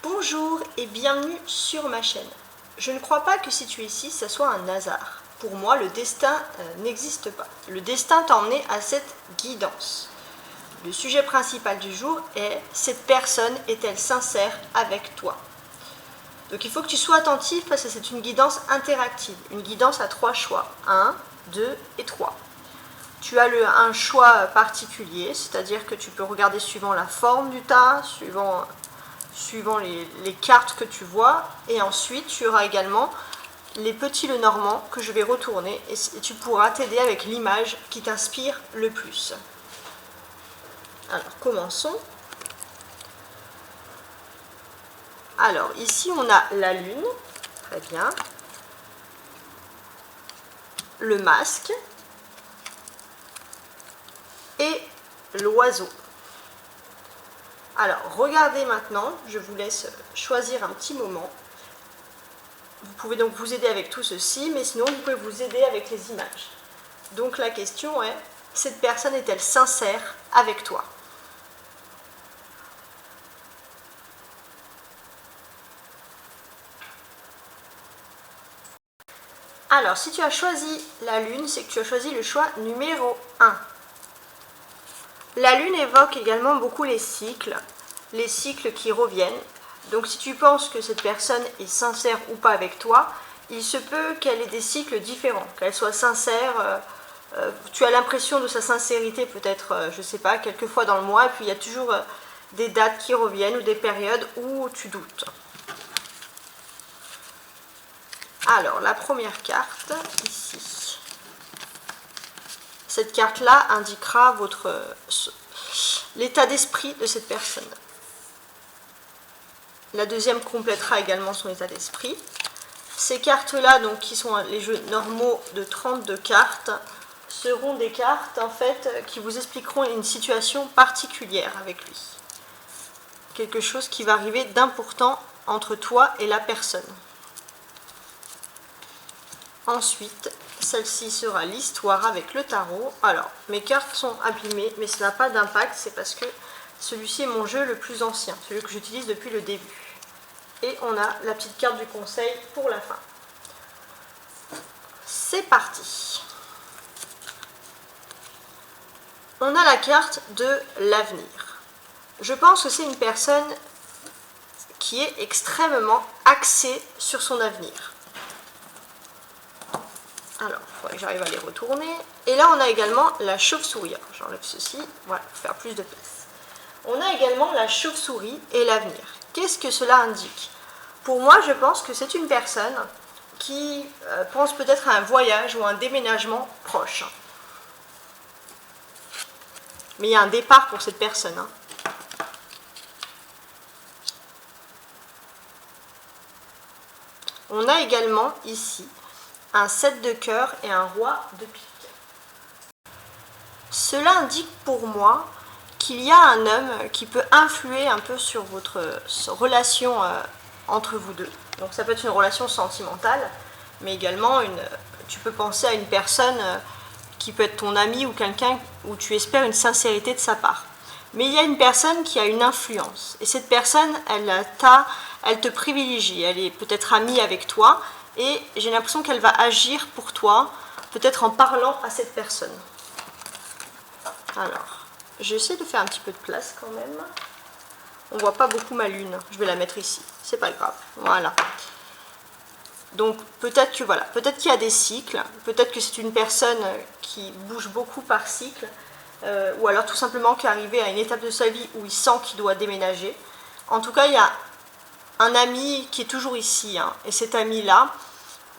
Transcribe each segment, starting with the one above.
Bonjour et bienvenue sur ma chaîne. Je ne crois pas que si tu es ici, ça soit un hasard. Pour moi, le destin n'existe pas. Le destin t'a emmené à cette guidance. Le sujet principal du jour est « Cette personne est-elle sincère avec toi ?» Donc il faut que tu sois attentif parce que c'est une guidance interactive. Une guidance à 3 choix. 1, 2 et 3. Tu as un choix particulier, c'est-à-dire que tu peux regarder suivant la forme du tas, suivant les cartes que tu vois, et ensuite tu auras également les petits Lenormand que je vais retourner et tu pourras t'aider avec l'image qui t'inspire le plus. Alors commençons. Alors ici on a la lune, très bien, le masque et l'oiseau. Alors, regardez maintenant, je vous laisse choisir un petit moment. Vous pouvez donc vous aider avec tout ceci, mais sinon vous pouvez vous aider avec les images. Donc la question est, cette personne est-elle sincère avec toi? Alors, si tu as choisi la lune, c'est que tu as choisi le choix numéro 1. La lune évoque également beaucoup les cycles qui reviennent. Donc si tu penses que cette personne est sincère ou pas avec toi, il se peut qu'elle ait des cycles différents, qu'elle soit sincère, tu as l'impression de sa sincérité peut-être, je ne sais pas, quelques fois dans le mois, et puis il y a toujours des dates qui reviennent ou des périodes où tu doutes. Alors, la première carte, ici. Cette carte-là indiquera l'état d'esprit de cette personne. La deuxième complétera également son état d'esprit. Ces cartes-là, donc qui sont les jeux normaux de 32 cartes, seront des cartes en fait qui vous expliqueront une situation particulière avec lui. Quelque chose qui va arriver d'important entre toi et la personne. Ensuite, celle-ci sera l'histoire avec le tarot. Alors, mes cartes sont abîmées, mais ça n'a pas d'impact, c'est parce que celui-ci est mon jeu le plus ancien, celui que j'utilise depuis le début. Et on a la petite carte du conseil pour la fin. C'est parti. On a la carte de l'avenir. Je pense que c'est une personne qui est extrêmement axée sur son avenir. Alors, il faudrait que j'arrive à les retourner. Et là, on a également la chauve-souris. J'enlève ceci, voilà, pour faire plus de place. On a également la chauve-souris et l'avenir. Qu'est-ce que cela indique? Pour moi, je pense que c'est une personne qui pense peut-être à un voyage ou un déménagement proche. Mais il y a un départ pour cette personne. On a également ici un 7 de cœur et un roi de pique. Cela indique pour moi qu'il y a un homme qui peut influer un peu sur votre relation entre vous deux. Donc ça peut être une relation sentimentale, mais également tu peux penser à une personne qui peut être ton ami ou quelqu'un où tu espères une sincérité de sa part. Mais il y a une personne qui a une influence, et cette personne, elle te privilégie, elle est peut-être amie avec toi, et j'ai l'impression qu'elle va agir pour toi, peut-être en parlant à cette personne. Alors, j'essaie de faire un petit peu de place quand même. On ne voit pas beaucoup ma lune. Je vais la mettre ici. C'est pas grave. Voilà. Donc, peut-être que voilà. Peut-être qu'il y a des cycles. Peut-être que c'est une personne qui bouge beaucoup par cycle. Ou alors tout simplement qui est arrivé à une étape de sa vie où il sent qu'il doit déménager. En tout cas, il y a un ami qui est toujours ici. Et cet ami-là,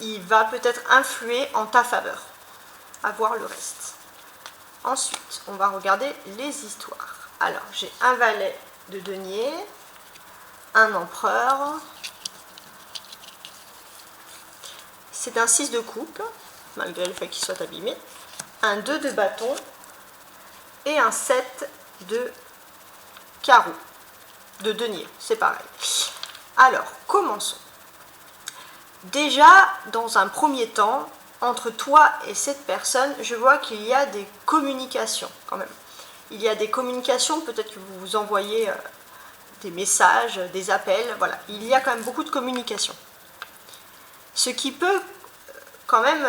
il va peut-être influer en ta faveur. À voir le reste. Ensuite, on va regarder les histoires. Alors, j'ai un valet de denier, un empereur, c'est un 6 de coupe, malgré le fait qu'il soit abîmé, un 2 de bâton et un 7 de carreau, de denier, c'est pareil. Alors, commençons. Déjà, dans un premier temps, entre toi et cette personne, je vois qu'il y a des communications quand même. Il y a des communications, peut-être que vous vous envoyez des messages, des appels, voilà. Il y a quand même beaucoup de communication. Ce qui peut quand même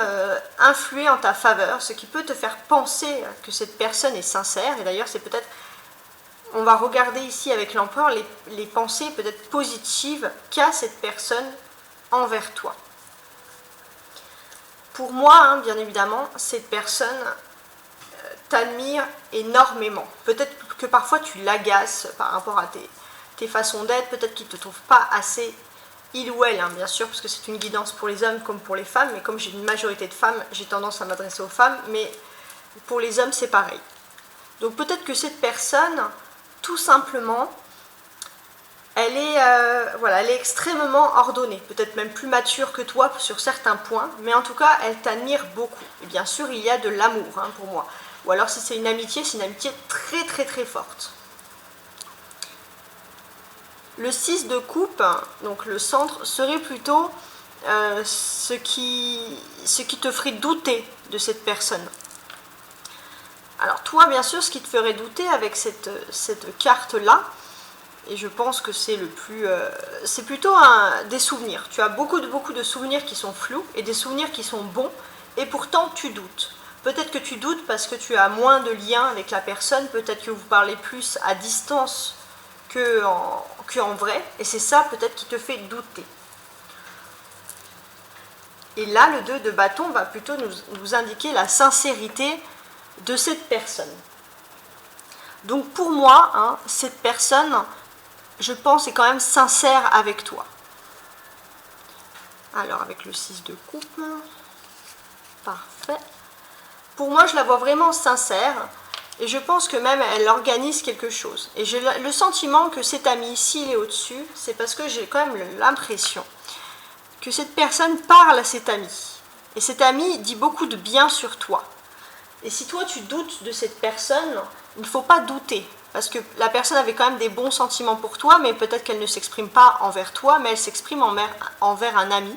influer en ta faveur, ce qui peut te faire penser que cette personne est sincère, et d'ailleurs c'est peut-être, on va regarder ici avec l'empereur les pensées peut-être positives qu'a cette personne envers toi. Pour moi, hein, bien évidemment, cette personne t'admire énormément. Peut-être que parfois tu l'agaces par rapport à tes façons d'être, peut-être qu'il ne te trouve pas assez, il ou elle, hein, bien sûr, parce que c'est une guidance pour les hommes comme pour les femmes, mais comme j'ai une majorité de femmes, j'ai tendance à m'adresser aux femmes, mais pour les hommes c'est pareil. Donc peut-être que cette personne, tout simplement, elle est extrêmement ordonnée, peut-être même plus mature que toi sur certains points, mais en tout cas, elle t'admire beaucoup. Et bien sûr, il y a de l'amour, hein, pour moi. Ou alors, si c'est une amitié très très très forte. Le 6 de coupe, donc le centre, serait plutôt ce qui te ferait douter de cette personne. Alors toi, bien sûr, ce qui te ferait douter avec cette carte-là, et je pense que c'est c'est plutôt des souvenirs. Tu as beaucoup de souvenirs qui sont flous et des souvenirs qui sont bons, et pourtant tu doutes. Peut-être que tu doutes parce que tu as moins de liens avec la personne, peut-être que vous parlez plus à distance qu'en vrai, et c'est ça peut-être qui te fait douter. Et là, le 2 de bâton va plutôt nous indiquer la sincérité de cette personne. Donc pour moi, hein, cette personne, je pense, est quand même sincère avec toi. Alors avec le 6 de coupe, parfait. Pour moi, je la vois vraiment sincère. Et je pense que même elle organise quelque chose. Et j'ai le sentiment que cet ami, s'il est au-dessus, c'est parce que j'ai quand même l'impression que cette personne parle à cet ami. Et cet ami dit beaucoup de bien sur toi. Et si toi tu doutes de cette personne, il ne faut pas douter. Parce que la personne avait quand même des bons sentiments pour toi, mais peut-être qu'elle ne s'exprime pas envers toi, mais elle s'exprime envers un ami.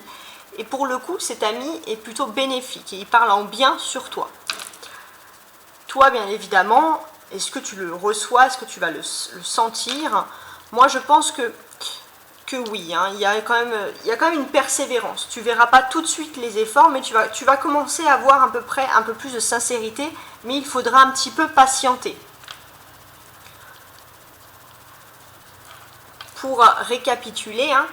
Et pour le coup, cet ami est plutôt bénéfique et il parle en bien sur toi. Toi, bien évidemment, est-ce que tu le reçois, est-ce que tu vas le sentir? Moi, je pense que oui, hein, il y a quand même une persévérance. Tu ne verras pas tout de suite les efforts, mais tu vas commencer à voir à peu près un peu plus de sincérité, mais il faudra un petit peu patienter. Pour récapituler, hein,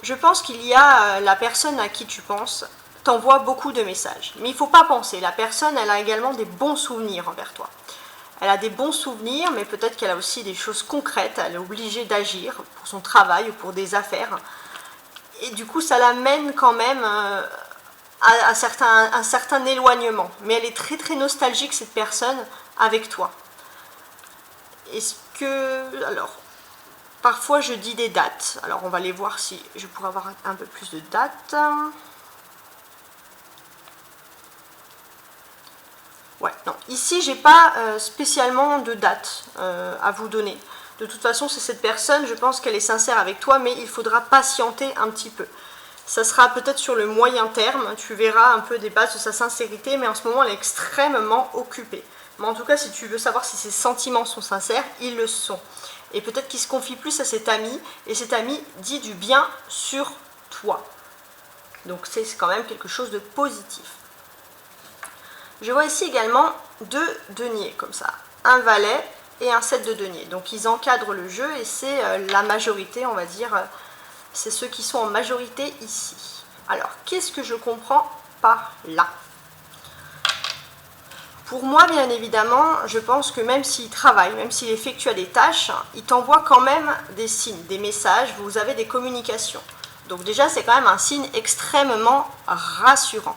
je pense qu'il y a la personne à qui tu penses t'envoie beaucoup de messages. Mais il ne faut pas penser, la personne, elle a également des bons souvenirs envers toi. Elle a des bons souvenirs, mais peut-être qu'elle a aussi des choses concrètes, elle est obligée d'agir pour son travail ou pour des affaires. Et du coup, ça l'amène quand même à un certain éloignement. Mais elle est très très nostalgique, cette personne, avec toi. Est-ce que... Alors, parfois je dis des dates. Alors, on va aller voir si je pourrais avoir un peu plus de dates. Ouais, non. Ici, j'ai pas spécialement de date à vous donner. De toute façon, c'est cette personne, je pense qu'elle est sincère avec toi, mais il faudra patienter un petit peu. Ça sera peut-être sur le moyen terme, tu verras un peu des bases de sa sincérité, mais en ce moment, elle est extrêmement occupée. Mais en tout cas, si tu veux savoir si ses sentiments sont sincères, ils le sont. Et peut-être qu'il se confie plus à cet ami, et cet ami dit du bien sur toi. Donc c'est quand même quelque chose de positif. Je vois ici également 2 deniers, comme ça, un valet et un 7 de deniers. Donc ils encadrent le jeu et c'est la majorité, on va dire, c'est ceux qui sont en majorité ici. Alors, qu'est-ce que je comprends par là? Pour moi, bien évidemment, je pense que même s'il travaille, même s'il effectue des tâches, il t'envoie quand même des signes, des messages, vous avez des communications. Donc déjà, c'est quand même un signe extrêmement rassurant.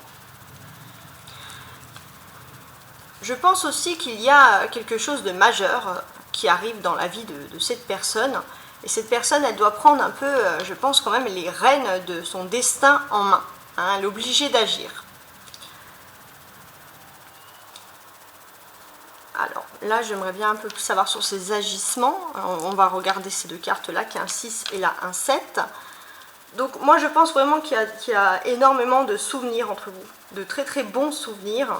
Je pense aussi qu'il y a quelque chose de majeur qui arrive dans la vie de cette personne. Et cette personne, elle doit prendre un peu, je pense quand même, les rênes de son destin en main. Hein, elle est obligée d'agir. Alors là, j'aimerais bien un peu plus savoir sur ses agissements. On va regarder ces 2 cartes-là, qui est un 6 et là un 7. Donc moi, je pense vraiment qu'il y a énormément de souvenirs entre vous, de très très bons souvenirs.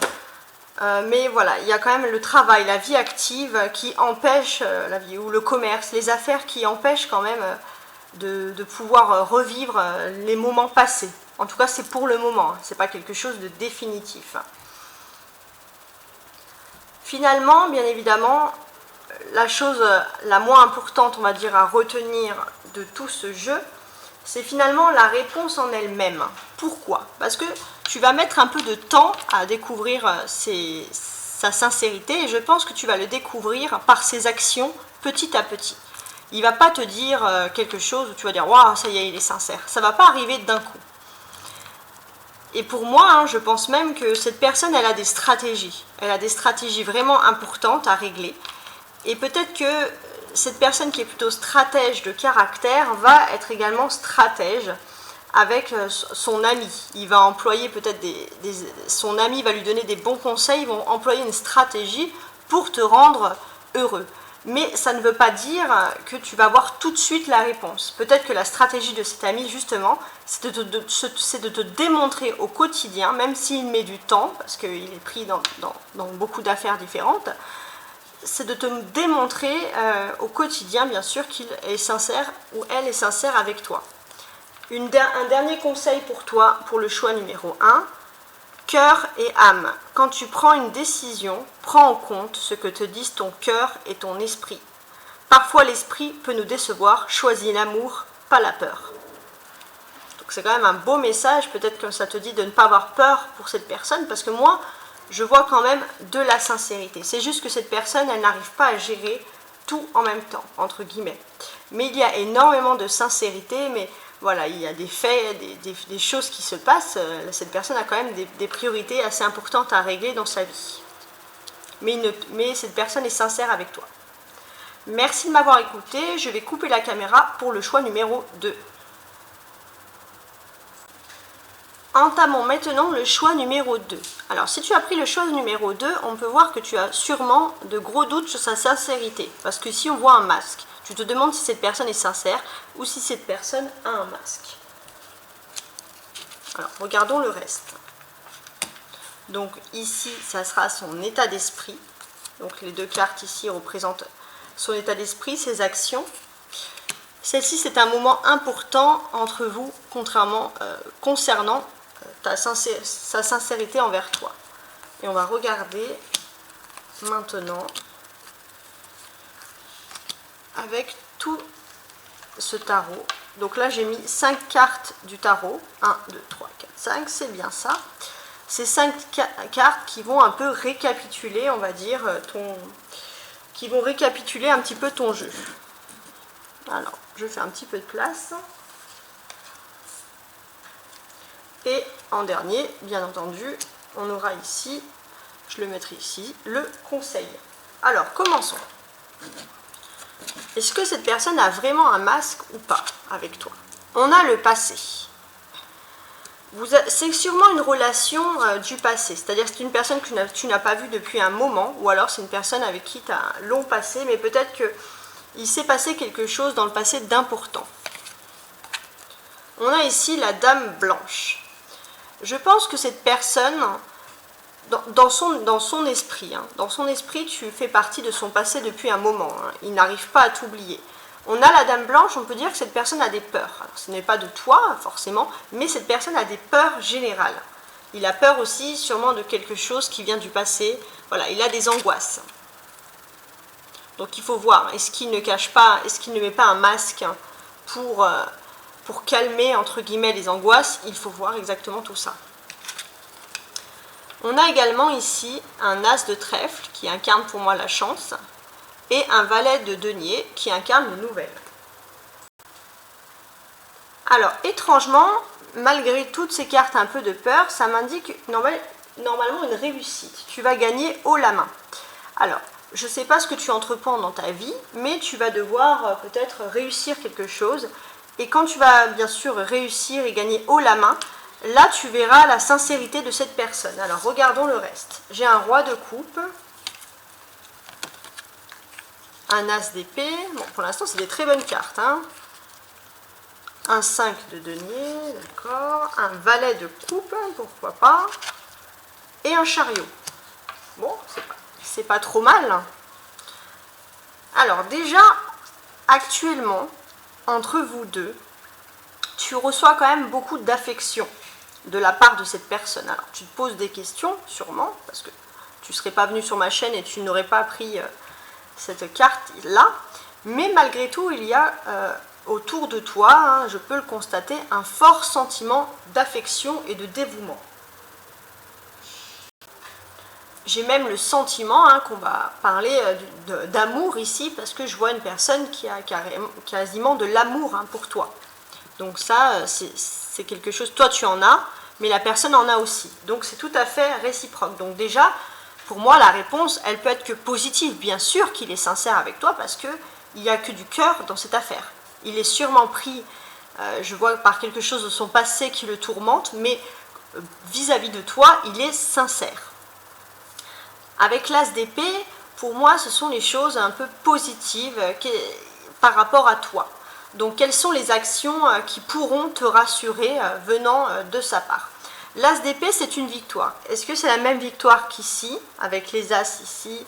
Mais voilà, il y a quand même le travail, la vie active qui empêche la vie, ou le commerce, les affaires qui empêchent quand même de pouvoir revivre les moments passés. En tout cas, c'est pour le moment, c'est pas quelque chose de définitif. Finalement, bien évidemment, la chose la moins importante, on va dire, à retenir de tout ce jeu, c'est finalement la réponse en elle-même. Pourquoi? Parce que tu vas mettre un peu de temps à découvrir sa sincérité, et je pense que tu vas le découvrir par ses actions petit à petit. Il ne va pas te dire quelque chose où tu vas dire « Waouh, ça y est, il est sincère ». Ça ne va pas arriver d'un coup. Et pour moi, je pense même que cette personne, elle a des stratégies. Elle a des stratégies vraiment importantes à régler. Et peut-être que cette personne qui est plutôt stratège de caractère va être également stratège avec son ami. Il va employer peut-être son ami va lui donner des bons conseils, ils vont employer une stratégie pour te rendre heureux. Mais ça ne veut pas dire que tu vas avoir tout de suite la réponse. Peut-être que la stratégie de cet ami, justement, c'est de te démontrer au quotidien, même s'il met du temps, parce qu'il est pris dans beaucoup d'affaires différentes, c'est de te démontrer au quotidien, bien sûr, qu'il est sincère ou elle est sincère avec toi. Un dernier conseil pour toi, pour le choix numéro 1, cœur et âme. Quand tu prends une décision, prends en compte ce que te disent ton cœur et ton esprit. Parfois l'esprit peut nous décevoir, choisis l'amour, pas la peur. Donc c'est quand même un beau message, peut-être que ça te dit de ne pas avoir peur pour cette personne, parce que moi, je vois quand même de la sincérité. C'est juste que cette personne, elle n'arrive pas à gérer tout en même temps, entre guillemets. Mais il y a énormément de sincérité, mais voilà, il y a des faits, des choses qui se passent. Cette personne a quand même des priorités assez importantes à régler dans sa vie. Mais cette personne est sincère avec toi. Merci de m'avoir écouté. Je vais couper la caméra pour le choix numéro 2. Entamons maintenant le choix numéro 2. Alors, si tu as pris le choix numéro 2, on peut voir que tu as sûrement de gros doutes sur sa sincérité. Parce que si on voit un masque, tu te demandes si cette personne est sincère ou si cette personne a un masque. Alors, regardons le reste. Donc, ici, ça sera son état d'esprit. Donc, les deux cartes ici représentent son état d'esprit, ses actions. Celle-ci, c'est un moment important entre vous, concernant sa sincérité envers toi. Et on va regarder maintenant avec tout ce tarot. Donc là, j'ai mis 5 cartes du tarot. 1, 2, 3, 4, 5, c'est bien ça. Ces 5 cartes qui vont un peu récapituler, on va dire, qui vont récapituler un petit peu ton jeu. Alors, je fais un petit peu de place. Et en dernier, bien entendu, on aura ici, je le mettrai ici, le conseil. Alors, commençons. Est-ce que cette personne a vraiment un masque ou pas avec toi? On a le passé. C'est sûrement une relation du passé, c'est-à-dire que c'est une personne que tu n'as pas vue depuis un moment, ou alors c'est une personne avec qui tu as un long passé, mais peut-être qu'il s'est passé quelque chose dans le passé d'important. On a ici la dame blanche. Je pense que cette personne, dans son esprit, tu fais partie de son passé depuis un moment. Il n'arrive pas à t'oublier. On a la dame blanche, on peut dire que cette personne a des peurs. Alors, ce n'est pas de toi, forcément, mais cette personne a des peurs générales. Il a peur aussi, sûrement, de quelque chose qui vient du passé. Voilà, il a des angoisses. Donc, il faut voir, est-ce qu'il ne cache pas, est-ce qu'il ne met pas un masque pour calmer, entre guillemets, les angoisses? Il faut voir exactement tout ça. On a également ici un as de trèfle qui incarne pour moi la chance et un valet de denier qui incarne le nouvel. Alors, étrangement, malgré toutes ces cartes un peu de peur, ça m'indique normalement une réussite. Tu vas gagner haut la main. Alors, je ne sais pas ce que tu entreprends dans ta vie, mais tu vas devoir peut-être réussir quelque chose. Et quand tu vas bien sûr réussir et gagner haut la main, là tu verras la sincérité de cette personne. Alors regardons le reste. J'ai un roi de coupe, un as d'épée. Bon, pour l'instant c'est des très bonnes cartes. Un 5 de denier, d'accord. Un valet de coupe, pourquoi pas. Et un chariot. Bon, c'est pas trop mal. Alors déjà, actuellement, entre vous deux, tu reçois quand même beaucoup d'affection de la part de cette personne. Alors tu te poses des questions, sûrement, parce que tu ne serais pas venu sur ma chaîne et tu n'aurais pas pris cette carte-là. Mais malgré tout, il y a autour de toi, hein, je peux le constater, un fort sentiment d'affection et de dévouement. J'ai même le sentiment qu'on va parler d'amour ici, parce que je vois une personne qui a quasiment de l'amour pour toi. Donc ça, c'est quelque chose, toi tu en as, mais la personne en a aussi. Donc c'est tout à fait réciproque. Donc déjà, pour moi, la réponse, elle peut être que positive. Bien sûr qu'il est sincère avec toi, parce qu'il n'y a que du cœur dans cette affaire. Il est sûrement pris, je vois, par quelque chose de son passé qui le tourmente, mais vis-à-vis de toi, il est sincère. Avec l'as d'épée, pour moi, ce sont les choses un peu positives par rapport à toi. Donc, quelles sont les actions qui pourront te rassurer venant de sa part? L'as d'épée, c'est une victoire. Est-ce que c'est la même victoire qu'ici, avec les as ici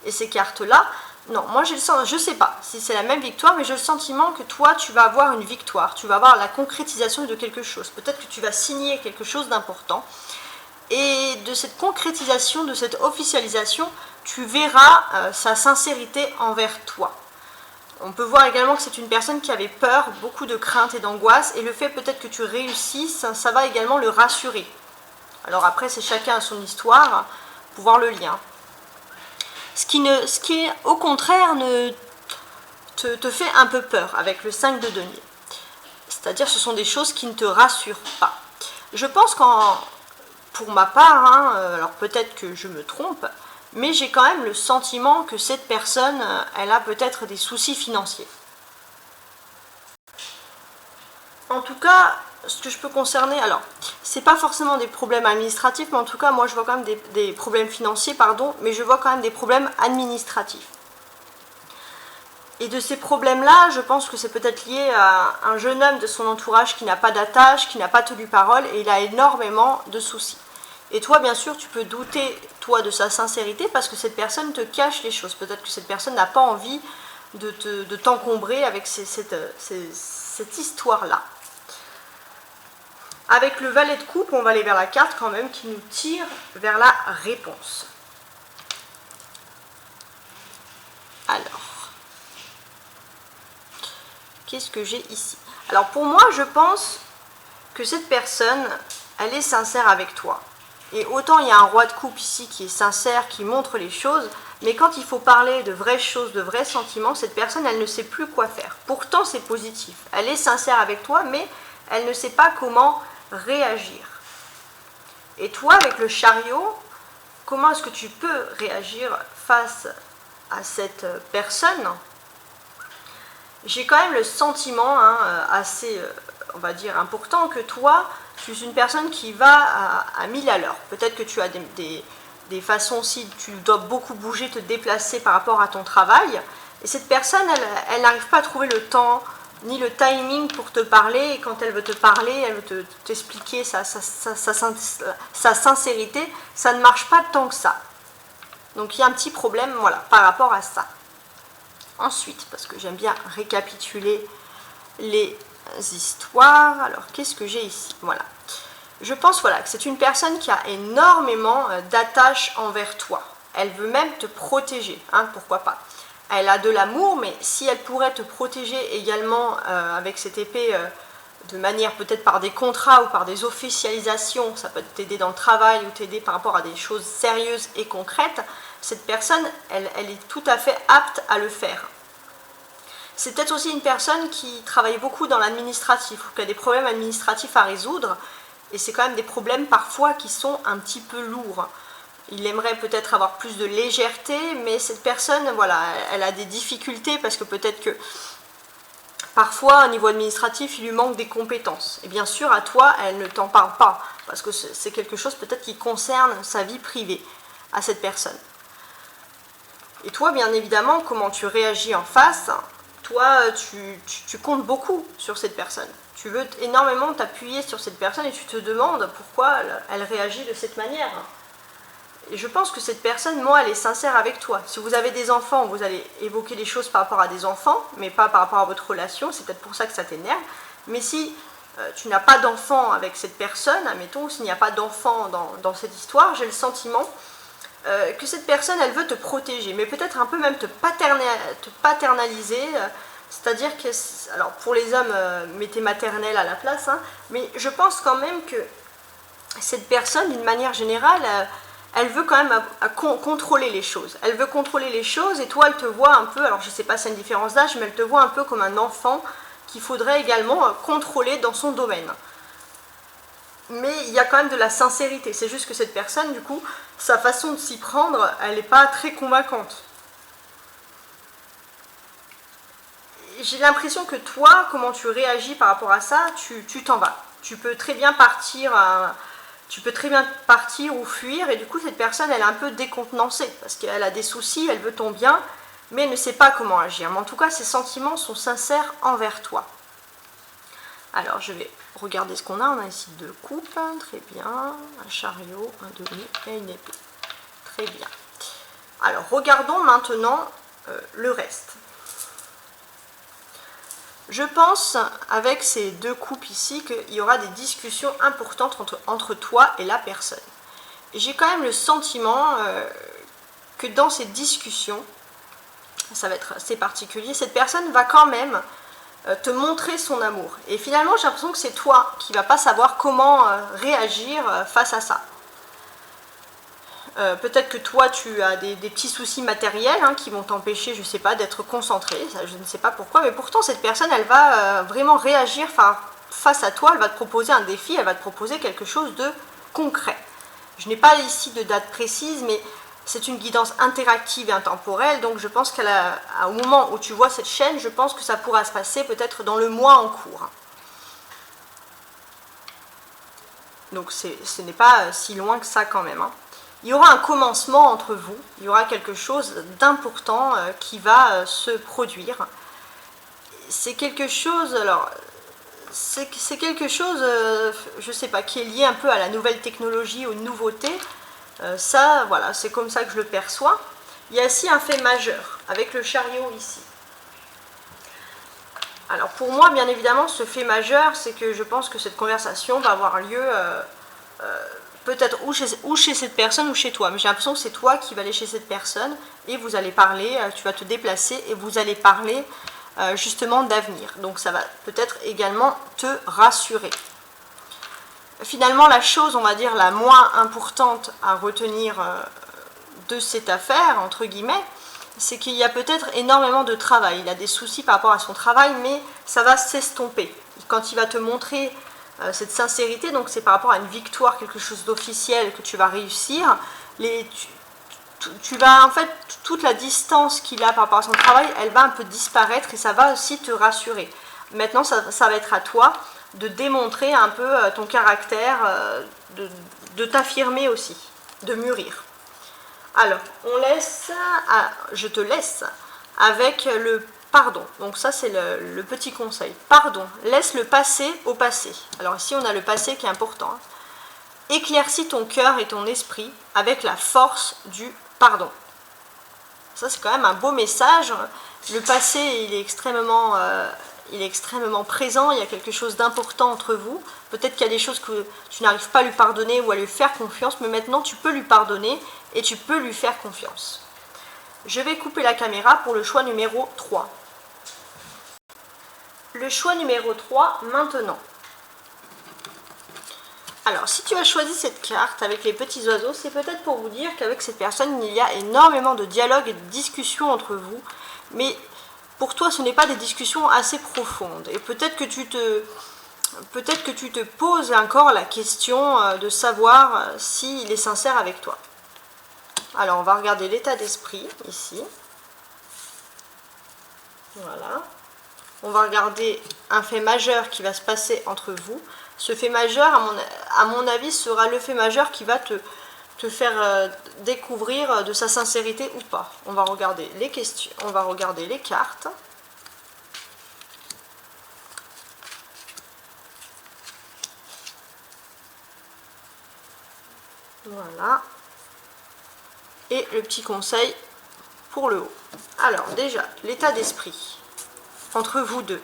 et ces cartes-là? Non, moi, je ne sais pas si c'est la même victoire, mais j'ai le sentiment que toi, tu vas avoir une victoire. Tu vas avoir la concrétisation de quelque chose. Peut-être que tu vas signer quelque chose d'important. Et de cette concrétisation, de cette officialisation, tu verras sa sincérité envers toi. On peut voir également que c'est une personne qui avait peur, beaucoup de crainte et d'angoisse, et le fait peut-être que tu réussisses, ça va également le rassurer. Alors après, c'est chacun à son histoire, pour voir le lien. Ce qui au contraire, te fait un peu peur avec le 5 de denier. C'est-à-dire ce sont des choses qui ne te rassurent pas. Je pense pour ma part, alors peut-être que je me trompe, mais j'ai quand même le sentiment que cette personne, elle a peut-être des soucis financiers. En tout cas, ce que je peux concerner, alors, c'est pas forcément des problèmes administratifs, mais en tout cas, moi je vois quand même des problèmes financiers, pardon, mais je vois quand même des problèmes administratifs. Et de ces problèmes-là, je pense que c'est peut-être lié à un jeune homme de son entourage qui n'a pas d'attache, qui n'a pas tenu parole, et il a énormément de soucis. Et toi, bien sûr, tu peux douter, toi, de sa sincérité, parce que cette personne te cache les choses. Peut-être que cette personne n'a pas envie de t'encombrer avec cette histoire-là. Avec le valet de coupe, on va aller vers la carte quand même qui nous tire vers la réponse. Alors, qu'est-ce que j'ai ici? Alors pour moi, je pense que cette personne, elle est sincère avec toi. Et autant il y a un roi de coupe ici qui est sincère, qui montre les choses, mais quand il faut parler de vraies choses, de vrais sentiments, cette personne, elle ne sait plus quoi faire. Pourtant, c'est positif. Elle est sincère avec toi, mais elle ne sait pas comment réagir. Et toi, avec le chariot, comment est-ce que tu peux réagir face à cette personne? J'ai quand même le sentiment assez, on va dire, important que toi, tu es une personne qui va à 1000 à l'heure. Peut-être que tu as des façons, si tu dois beaucoup bouger, te déplacer par rapport à ton travail. Et cette personne, elle n'arrive pas à trouver le temps ni le timing pour te parler. Et quand elle veut te parler, elle veut t'expliquer sa sincérité. Ça ne marche pas tant que ça. Donc il y a un petit problème, voilà, par rapport à ça. Ensuite, parce que j'aime bien récapituler les histoires. Alors, qu'est-ce que j'ai ici? Voilà. Je pense voilà, que c'est une personne qui a énormément d'attache envers toi. Elle veut même te protéger, pourquoi pas. Elle a de l'amour, mais si elle pourrait te protéger également avec cette épée de manière peut-être par des contrats ou par des officialisations, ça peut t'aider dans le travail ou t'aider par rapport à des choses sérieuses et concrètes, cette personne, elle est tout à fait apte à le faire. C'est peut-être aussi une personne qui travaille beaucoup dans l'administratif ou qui a des problèmes administratifs à résoudre, et c'est quand même des problèmes parfois qui sont un petit peu lourds. Il aimerait peut-être avoir plus de légèreté, mais cette personne, voilà, elle a des difficultés parce que peut-être que parfois, au niveau administratif, il lui manque des compétences. Et bien sûr, à toi, elle ne t'en parle pas, parce que c'est quelque chose peut-être qui concerne sa vie privée à cette personne. Et toi, bien évidemment, comment tu réagis en face? Toi, tu comptes beaucoup sur cette personne. Tu veux énormément t'appuyer sur cette personne et tu te demandes pourquoi elle réagit de cette manière. Et je pense que cette personne, moi, elle est sincère avec toi. Si vous avez des enfants, vous allez évoquer des choses par rapport à des enfants, mais pas par rapport à votre relation, c'est peut-être pour ça que ça t'énerve. Mais si tu n'as pas d'enfant avec cette personne, admettons, s'il n'y a pas d'enfant dans cette histoire, j'ai le sentiment que cette personne, elle veut te protéger, mais peut-être un peu même te paternaliser, c'est-à-dire que, alors pour les hommes, mettez maternelle à la place, hein, mais je pense quand même que cette personne, d'une manière générale, elle veut quand même contrôler les choses. Elle veut contrôler les choses et toi, elle te voit un peu, alors je ne sais pas si c'est une différence d'âge, mais elle te voit un peu comme un enfant qu'il faudrait également contrôler dans son domaine. Mais il y a quand même de la sincérité. C'est juste que cette personne, du coup, sa façon de s'y prendre, elle n'est pas très convaincante. J'ai l'impression que toi, comment tu réagis par rapport à ça, tu t'en vas. Tu peux très bien partir ou fuir, et du coup cette personne elle est un peu décontenancée, parce qu'elle a des soucis, elle veut ton bien, mais elle ne sait pas comment agir. Mais en tout cas, ses sentiments sont sincères envers toi. Alors je vais regarder ce qu'on a. On a ici 2 coupes, très bien, un chariot, un demi et une épée. Très bien. Alors regardons maintenant le reste. Je pense, avec ces 2 coupes ici, qu'il y aura des discussions importantes entre toi et la personne. Et j'ai quand même le sentiment que dans ces discussions, ça va être assez particulier, cette personne va quand même te montrer son amour. Et finalement, j'ai l'impression que c'est toi qui ne vas pas savoir comment réagir face à ça. Peut-être que toi, tu as des petits soucis matériels hein, qui vont t'empêcher, je ne sais pas, d'être concentré. Ça, je ne sais pas pourquoi, mais pourtant, cette personne, elle va vraiment réagir face à toi. Elle va te proposer un défi, elle va te proposer quelque chose de concret. Je n'ai pas ici de date précise, mais c'est une guidance interactive et intemporelle. Donc, je pense qu'au moment où tu vois cette chaîne, je pense que ça pourra se passer peut-être dans le mois en cours. Donc, ce n'est pas si loin que ça quand même. Hein. Il y aura un commencement entre vous, il y aura quelque chose d'important qui va se produire. C'est quelque chose, alors, c'est quelque chose, je ne sais pas, qui est lié un peu à la nouvelle technologie, aux nouveautés. Ça, voilà, c'est comme ça que je le perçois. Il y a aussi un fait majeur, avec le chariot ici. Alors pour moi, bien évidemment, ce fait majeur, c'est que je pense que cette conversation va avoir lieu peut-être ou chez cette personne ou chez toi. Mais j'ai l'impression que c'est toi qui vas aller chez cette personne et vous allez parler, tu vas te déplacer et vous allez parler justement d'avenir. Donc ça va peut-être également te rassurer. Finalement, la chose, on va dire, la moins importante à retenir de cette affaire, entre guillemets, c'est qu'il y a peut-être énormément de travail. Il a des soucis par rapport à son travail, mais ça va s'estomper. Quand il va te montrer cette sincérité, donc c'est par rapport à une victoire, quelque chose d'officiel que tu vas réussir, tu vas, en fait, toute la distance qu'il a par rapport à son travail, elle va un peu disparaître et ça va aussi te rassurer. Maintenant, ça va être à toi de démontrer un peu ton caractère, de t'affirmer aussi, de mûrir. Alors, je te laisse avec le pardon. Donc ça, c'est le petit conseil. Pardon, laisse le passé au passé. Alors ici, on a le passé qui est important. Éclaircis ton cœur et ton esprit avec la force du pardon. Ça, c'est quand même un beau message. Le passé, il est extrêmement présent. Il y a quelque chose d'important entre vous. Peut-être qu'il y a des choses que tu n'arrives pas à lui pardonner ou à lui faire confiance, mais maintenant, tu peux lui pardonner et tu peux lui faire confiance. Je vais couper la caméra pour le choix numéro 3. Le choix numéro 3, maintenant. Alors, si tu as choisi cette carte avec les petits oiseaux, c'est peut-être pour vous dire qu'avec cette personne, il y a énormément de dialogue et de discussions entre vous, mais pour toi, ce n'est pas des discussions assez profondes. Et peut-être que tu te poses encore la question de savoir s'il est sincère avec toi. Alors, on va regarder l'état d'esprit, ici. Voilà. On va regarder un fait majeur qui va se passer entre vous. Ce fait majeur, à mon avis, sera le fait majeur qui va te faire découvrir de sa sincérité ou pas. On va regarder les questions, on va regarder les cartes. Voilà. et le petit conseil pour le haut. Alors déjà, l'état d'esprit entre vous deux.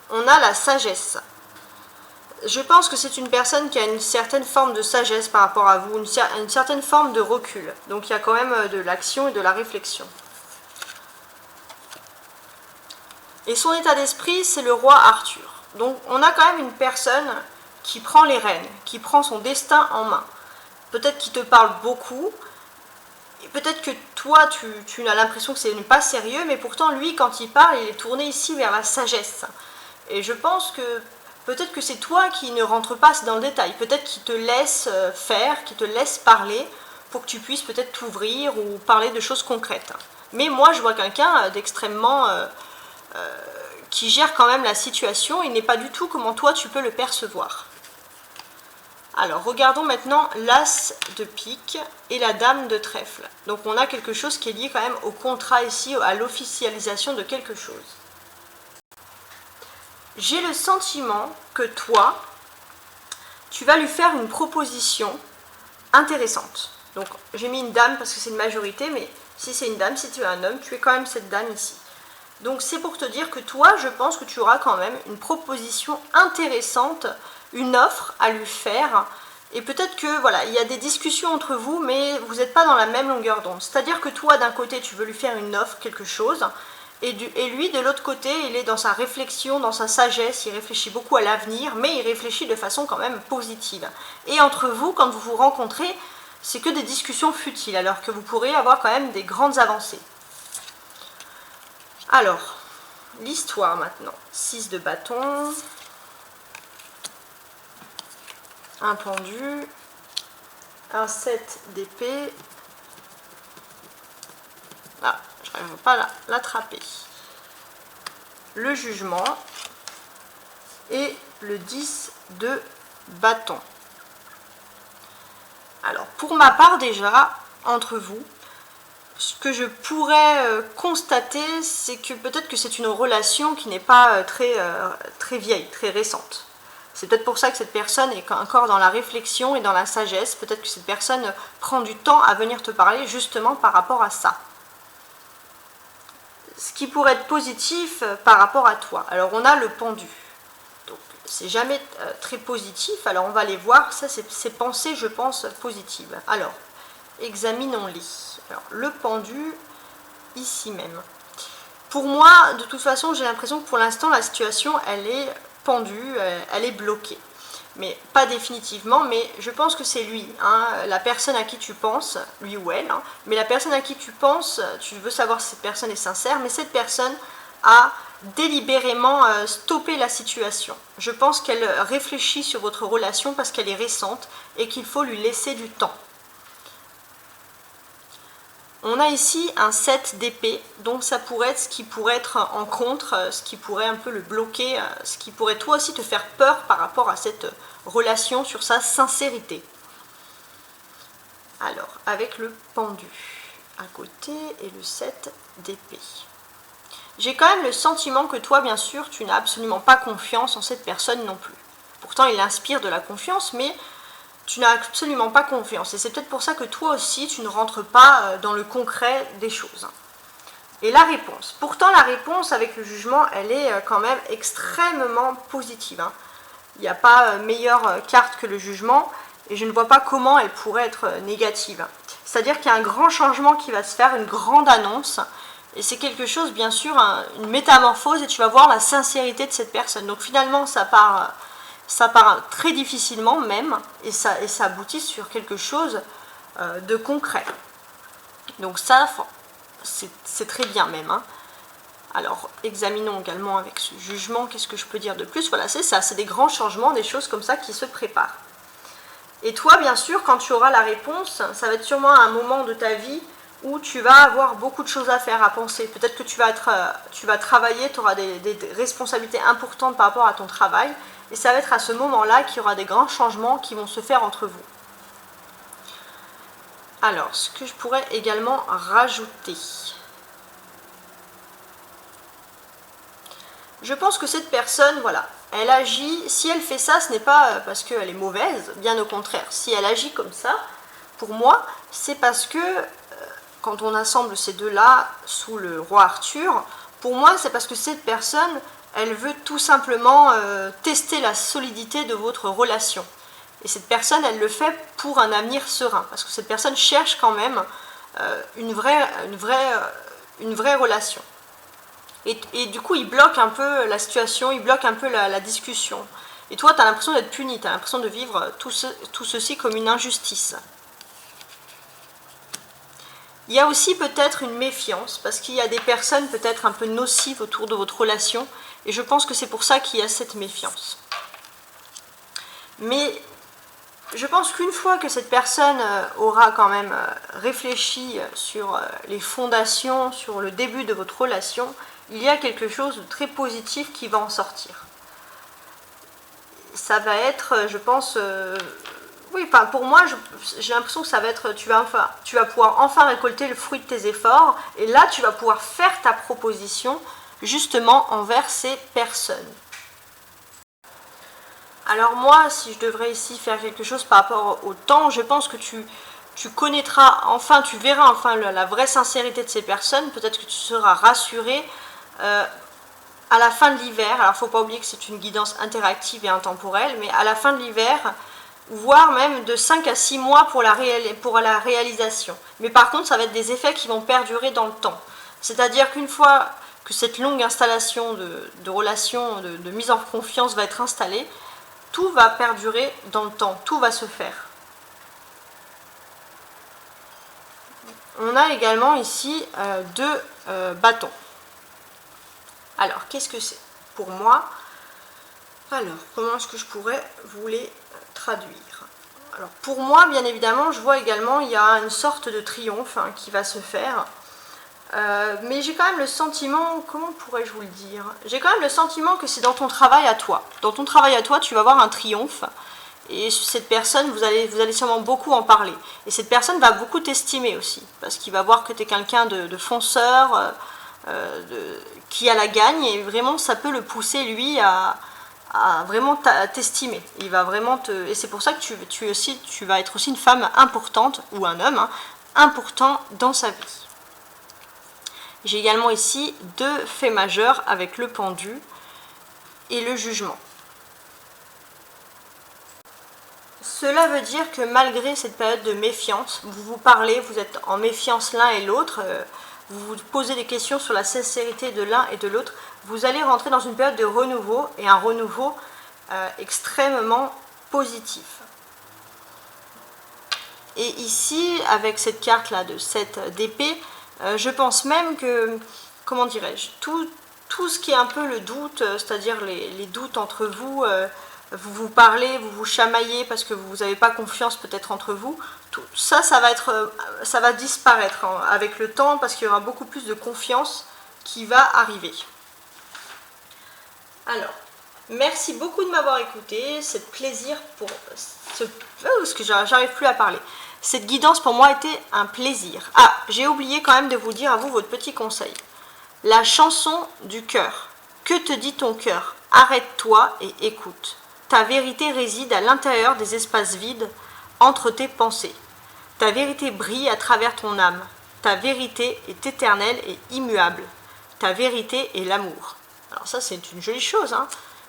On a la sagesse. Je pense que c'est une personne qui a une certaine forme de sagesse par rapport à vous, une certaine forme de recul. Donc il y a quand même de l'action et de la réflexion. Et son état d'esprit, c'est le roi Arthur. Donc on a quand même une personne qui prend les rênes, qui prend son destin en main. Peut-être qu'il te parle beaucoup, et peut-être que toi, tu as l'impression que ce n'est pas sérieux, mais pourtant lui, quand il parle, il est tourné ici vers la sagesse. Et je pense que peut-être que c'est toi qui ne rentre pas dans le détail, peut-être qu'il te laisse faire, qu'il te laisse parler, pour que tu puisses peut-être t'ouvrir ou parler de choses concrètes. Mais moi, je vois quelqu'un d'extrêmement... qui gère quand même la situation et n'est pas du tout comment toi tu peux le percevoir. Alors, regardons maintenant l'as de pique et la dame de trèfle. Donc, on a quelque chose qui est lié quand même au contrat ici, à l'officialisation de quelque chose. J'ai le sentiment que toi, tu vas lui faire une proposition intéressante. Donc, j'ai mis une dame parce que c'est une majorité, mais si c'est une dame, si tu es un homme, tu es quand même cette dame ici. Donc, c'est pour te dire que toi, je pense que tu auras quand même une proposition intéressante, une offre à lui faire. Et peut-être que, voilà, il y a des discussions entre vous, mais vous n'êtes pas dans la même longueur d'onde. C'est-à-dire que toi, d'un côté, tu veux lui faire une offre, quelque chose, et lui, de l'autre côté, il est dans sa réflexion, dans sa sagesse, il réfléchit beaucoup à l'avenir, mais il réfléchit de façon quand même positive. Et entre vous, quand vous vous rencontrez, c'est que des discussions futiles, alors que vous pourrez avoir quand même des grandes avancées. Alors, l'histoire maintenant. 6 de bâton, un pendu, un 7 d'épée. Ah, je n'arrive pas à l'attraper. Le jugement et le 10 de bâton. Alors, pour ma part déjà, entre vous, ce que je pourrais constater, c'est que peut-être que c'est une relation qui n'est pas très vieille, très récente. C'est peut-être pour ça que cette personne est encore dans la réflexion et dans la sagesse. Peut-être que cette personne prend du temps à venir te parler justement par rapport à ça. Ce qui pourrait être positif par rapport à toi. Alors on a le pendu. Donc c'est jamais très positif. Alors on va aller voir. Ça c'est pensées, je pense, positives. Alors, examinons-les. Alors, le pendu, ici même. Pour moi, de toute façon, j'ai l'impression que pour l'instant, la situation, elle est pendue, elle est bloquée. Mais pas définitivement, mais je pense que c'est lui, hein, la personne à qui tu penses, lui ou elle, hein, mais la personne à qui tu penses, tu veux savoir si cette personne est sincère, mais cette personne a délibérément stoppé la situation. Je pense qu'elle réfléchit sur votre relation parce qu'elle est récente et qu'il faut lui laisser du temps. On a ici un 7 d'épée, donc ça pourrait être ce qui pourrait être en contre, ce qui pourrait un peu le bloquer, ce qui pourrait toi aussi te faire peur par rapport à cette relation, sur sa sincérité. Alors, avec le pendu à côté et le 7 d'épée. J'ai quand même le sentiment que toi, bien sûr, tu n'as absolument pas confiance en cette personne non plus. Pourtant, il inspire de la confiance, mais tu n'as absolument pas confiance. Et c'est peut-être pour ça que toi aussi, tu ne rentres pas dans le concret des choses. Et la réponse. Pourtant, la réponse avec le jugement, elle est quand même extrêmement positive. Il n'y a pas meilleure carte que le jugement. Et je ne vois pas comment elle pourrait être négative. C'est-à-dire qu'il y a un grand changement qui va se faire, une grande annonce. Et c'est quelque chose, bien sûr, une métamorphose. Et tu vas voir la sincérité de cette personne. Donc finalement, ça part très difficilement même, et ça aboutit sur quelque chose de concret. Donc ça, c'est très bien même. Hein. Alors, examinons également avec ce jugement, qu'est-ce que je peux dire de plus? Voilà, c'est ça, c'est des grands changements, des choses comme ça qui se préparent. Et toi, bien sûr, quand tu auras la réponse, ça va être sûrement un moment de ta vie où tu vas avoir beaucoup de choses à faire, à penser. Peut-être que tu vas travailler, tu auras des responsabilités importantes par rapport à ton travail, et ça va être à ce moment-là qu'il y aura des grands changements qui vont se faire entre vous. Alors, ce que je pourrais également rajouter. Je pense que cette personne, voilà, elle agit, si elle fait ça, ce n'est pas parce qu'elle est mauvaise, bien au contraire. Si elle agit comme ça, pour moi, c'est parce que quand on assemble ces deux-là sous le roi Arthur, pour moi, c'est parce que cette personne, elle veut tout simplement tester la solidité de votre relation. Et cette personne, elle le fait pour un avenir serein, parce que cette personne cherche quand même une vraie relation. Et du coup, il bloque un peu la situation, il bloque un peu la discussion. Et toi, tu as l'impression d'être puni, tu as l'impression de vivre tout ceci comme une injustice. Il y a aussi peut-être une méfiance, parce qu'il y a des personnes peut-être un peu nocives autour de votre relation, et je pense que c'est pour ça qu'il y a cette méfiance. Mais je pense qu'une fois que cette personne aura quand même réfléchi sur les fondations, sur le début de votre relation, il y a quelque chose de très positif qui va en sortir. Ça va être, je pense, oui, enfin, pour moi, j'ai l'impression que ça va être, tu vas pouvoir enfin récolter le fruit de tes efforts, et là, tu vas pouvoir faire ta proposition, justement, envers ces personnes. Alors moi, si je devrais ici faire quelque chose par rapport au temps, je pense que tu connaîtras enfin, tu verras enfin la vraie sincérité de ces personnes, peut-être que tu seras rassuré à la fin de l'hiver. Alors il ne faut pas oublier que c'est une guidance interactive et intemporelle, mais à la fin de l'hiver, voire même de 5 à 6 mois pour la réalisation. Mais par contre, ça va être des effets qui vont perdurer dans le temps. C'est-à-dire qu'une fois que cette longue installation de relation, de mise en confiance va être installée, tout va perdurer dans le temps, tout va se faire. On a également ici deux bâtons. Alors, qu'est-ce que c'est pour moi? Alors, comment est-ce que je pourrais vous les traduire? Alors, pour moi, bien évidemment, je vois également, il y a une sorte de triomphe qui va se faire. Mais j'ai quand même le sentiment, comment pourrais-je vous le dire? J'ai quand même le sentiment que c'est dans ton travail à toi. Dans ton travail à toi, tu vas avoir un triomphe. Et cette personne, vous allez sûrement beaucoup en parler. Et cette personne va beaucoup t'estimer aussi. Parce qu'il va voir que tu es quelqu'un de fonceur, qui a la gagne. Et vraiment, ça peut le pousser, lui, à vraiment t'estimer. Il va vraiment et c'est pour ça que tu vas être aussi une femme importante, ou un homme, important dans sa vie. J'ai également ici deux faits majeurs avec le pendu et le jugement. Cela veut dire que malgré cette période de méfiance, vous vous parlez, vous êtes en méfiance l'un et l'autre, vous vous posez des questions sur la sincérité de l'un et de l'autre, vous allez rentrer dans une période de renouveau, et un renouveau extrêmement positif. Et ici, avec cette carte-là de 7 d'épée, je pense même que, comment dirais-je, tout ce qui est un peu le doute, c'est-à-dire les doutes entre vous, vous vous parlez, vous vous chamaillez parce que vous n'avez pas confiance peut-être entre vous, tout ça, ça va disparaître avec le temps, parce qu'il y aura beaucoup plus de confiance qui va arriver. Alors, merci beaucoup de m'avoir écouté, c'est plaisir pour parce que j'arrive plus à parler. Cette guidance pour moi était un plaisir. Ah, j'ai oublié quand même de vous dire à vous votre petit conseil. La chanson du cœur. Que te dit ton cœur? Arrête-toi et écoute. Ta vérité réside à l'intérieur des espaces vides, entre tes pensées. Ta vérité brille à travers ton âme. Ta vérité est éternelle et immuable. Ta vérité est l'amour. Alors ça, c'est une jolie chose, hein.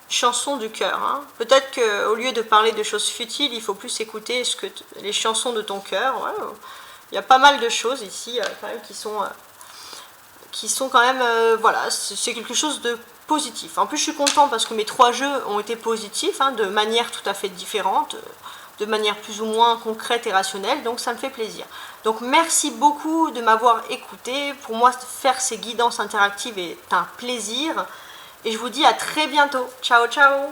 Chanson du cœur. Hein. Peut-être qu'au lieu de parler de choses futiles, il faut plus écouter les chansons de ton cœur. Ouais, il y a pas mal de choses ici quand même qui sont quand même, voilà, c'est quelque chose de positif. En plus, je suis contente parce que mes 3 jeux ont été positifs, de manière tout à fait différente, de manière plus ou moins concrète et rationnelle, donc ça me fait plaisir. Donc merci beaucoup de m'avoir écouté. Pour moi, faire ces guidances interactives est un plaisir. Et je vous dis à très bientôt. Ciao, ciao!